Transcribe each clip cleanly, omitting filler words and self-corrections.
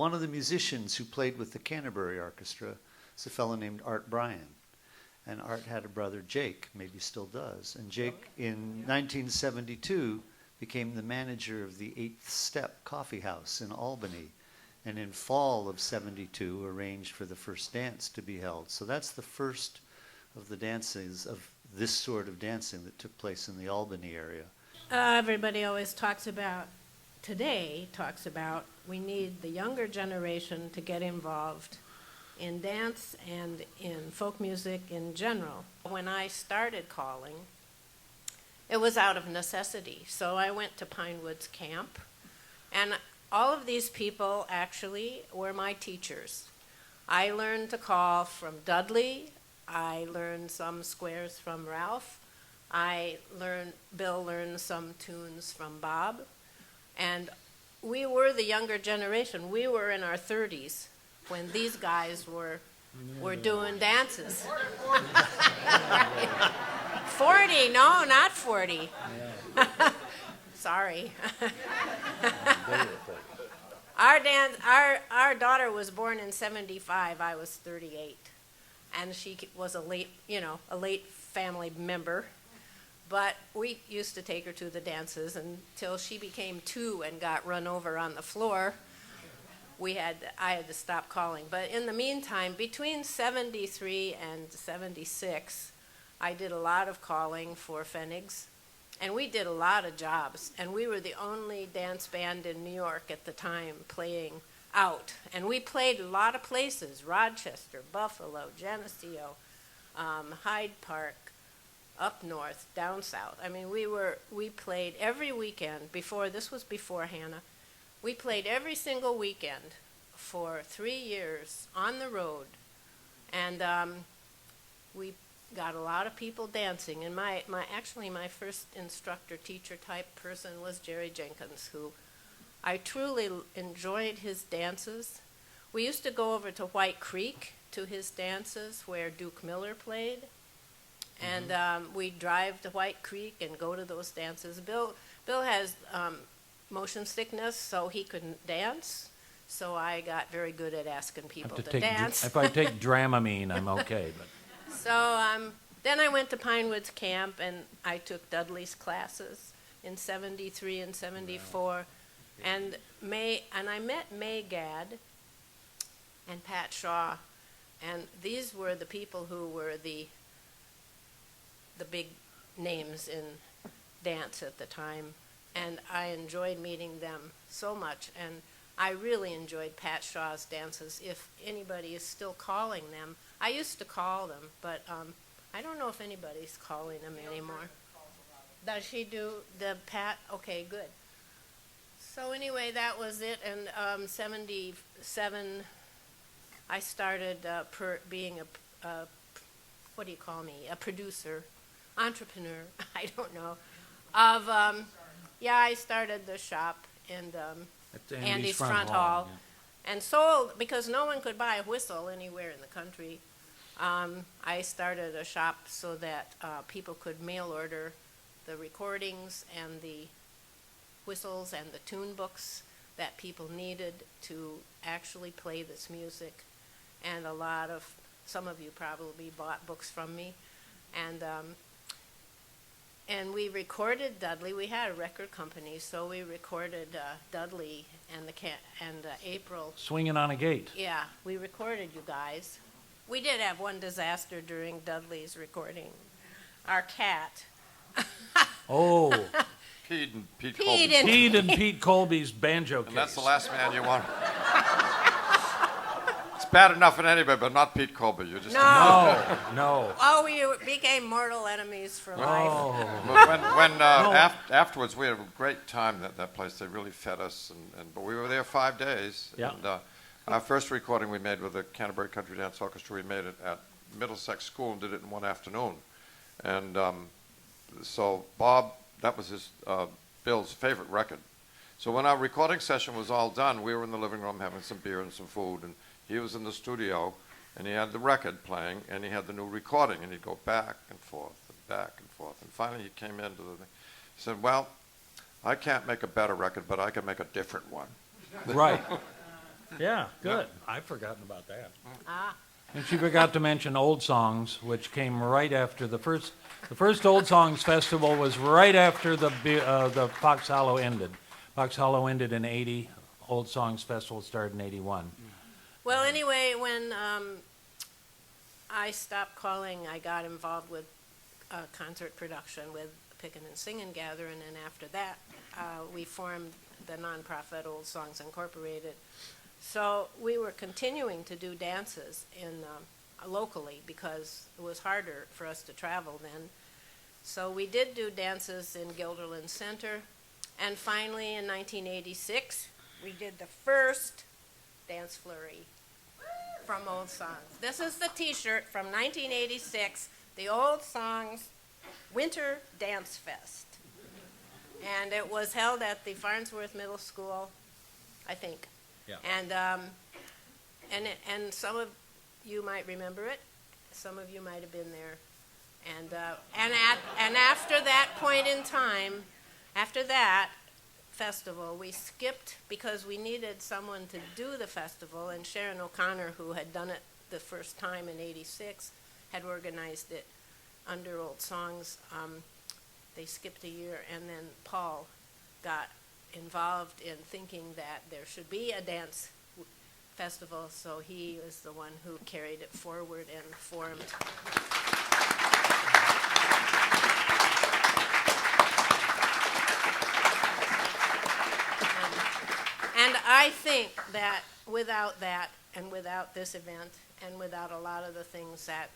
one of the musicians who played with the Canterbury Orchestra is a fellow named Art Bryan. And Art had a brother, Jake, maybe still does. And Jake, in 1972, became the manager of the Eighth Step Coffee House in Albany. And in fall of 72, arranged for the first dance to be held. So that's the first of the dances, of this sort of dancing that took place in the Albany area. Everybody always talks about we need the younger generation to get involved in dance and in folk music in general. When I started calling, it was out of necessity. So I went to Pinewoods Camp, and all of these people actually were my teachers. I learned to call from Dudley. I learned some squares from Ralph. Bill learned some tunes from Bob. And we were the younger generation. We were in our 30s when these guys were doing dances. 40, no, not 40. Yeah. Sorry. Our daughter was born in 75. I was 38, and she was a late family member. But we used to take her to the dances until she became 2 and got run over on the floor. I had to stop calling. But in the meantime, between 73 and 76, I did a lot of calling for Pfennigs. And we did a lot of jobs. And we were the only dance band in New York at the time playing out. And we played a lot of places: Rochester, Buffalo, Geneseo, Hyde Park, up north, down south. I mean, we played every weekend. This was before Hannah. We played every single weekend for 3 years on the road. And we got a lot of people dancing. And my first instructor, teacher type person was Jerry Jenkins, who I truly enjoyed his dances. We used to go over to White Creek to his dances where Duke Miller played. And we'd drive to White Creek and go to those dances. Bill has motion sickness, so he couldn't dance. So I got very good at asking people to dance. If I take Dramamine, I'm okay. But. So then I went to Pinewoods Camp, and I took Dudley's classes in 73 and 74. And I met May Gadd and Pat Shaw. And these were the people who were the big names in dance at the time, and I enjoyed meeting them so much. And I really enjoyed Pat Shaw's dances. If anybody is still calling them, I used to call them, but I don't know if anybody's calling them anymore. Does she do the Pat? Okay, good. So anyway, that was it. And 77, I started being a what do you call me? A producer. Entrepreneur, I don't know, I started the shop in Andy's Front Hall, yeah. And sold, because no one could buy a whistle anywhere in the country. I started a shop so that people could mail order the recordings and the whistles and the tune books that people needed to actually play this music. And some of you probably bought books from me. And we recorded Dudley. We had a record company, so we recorded Dudley and April. Swinging on a Gate. Yeah, we recorded you guys. We did have one disaster during Dudley's recording. Our cat. Oh. Pete and Pete Colby's banjo case. And that's the last man you want. Bad enough in anybody, but not Pete Colby. You just no. Oh, we became mortal enemies for life. When afterwards, we had a great time at that place. They really fed us, but we were there 5 days. Yeah. And our first recording we made with the Canterbury Country Dance Orchestra, we made it at Middlesex School and did it in one afternoon. And so Bob, that was Bill's favorite record. So when our recording session was all done, we were in the living room having some beer and some food, and he was in the studio, and he had the record playing, and he had the new recording, and he'd go back and forth and back and forth. And finally he came into the thing. He said, well, I can't make a better record, but I can make a different one. Right. Yeah, good. I've forgotten about that. Ah, And she forgot to mention Old Songs, which came right after the first Old Songs Festival was right after the Fox Hollow ended. Fox Hollow ended in '80. Old Songs Festival started in '81. well, anyway, when I stopped calling, I got involved with concert production with Pickin' and Singin' Gathering, and after that, we formed the nonprofit Old Songs Incorporated. So we were continuing to do dances locally because it was harder for us to travel then. So we did do dances in Guilderland Center, and finally in 1986, we did the first dance flurry from Old Songs. This is the T-shirt from 1986, the Old Songs Winter Dance Fest. And it was held at the Farnsworth Middle School, I think. Yeah. And some of you might remember it. Some of you might have been there. And after that point in time, after that festival, we skipped because we needed someone to do the festival, and Sharon O'Connor, who had done it the first time in '86, had organized it under Old Songs. They skipped a year, and then Paul got involved in thinking that there should be a dance festival, so he was the one who carried it forward and formed. And I think that without that, and without this event, and without a lot of the things that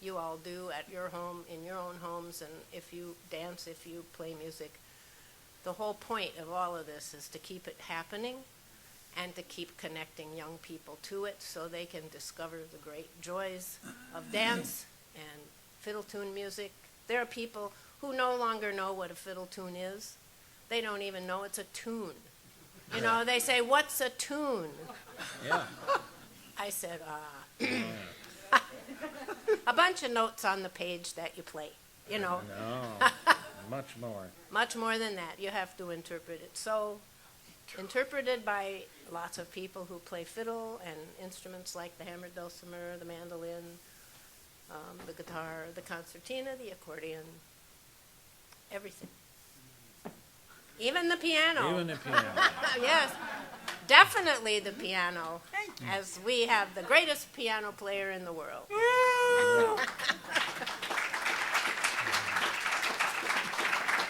you all do at your home, in your own homes, and if you dance, if you play music, the whole point of all of this is to keep it happening and to keep connecting young people to it so they can discover the great joys of dance and fiddle tune music. There are people who no longer know what a fiddle tune is. They don't even know it's a tune. You know, they say, "What's a tune?" Yeah. I said, a bunch of notes on the page that you play, you know. No, much more. Much more than that. You have to interpret it. So, interpreted by lots of people who play fiddle and instruments like the hammered dulcimer, the mandolin, the guitar, the concertina, the accordion, everything. Even the piano. Even the piano. Yes, definitely the piano, as we have the greatest piano player in the world.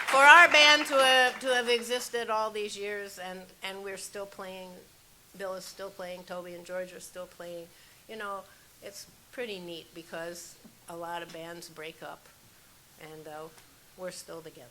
For our band to have existed all these years, and we're still playing, Bill is still playing, Toby and George are still playing, you know, it's pretty neat because a lot of bands break up, and we're still together.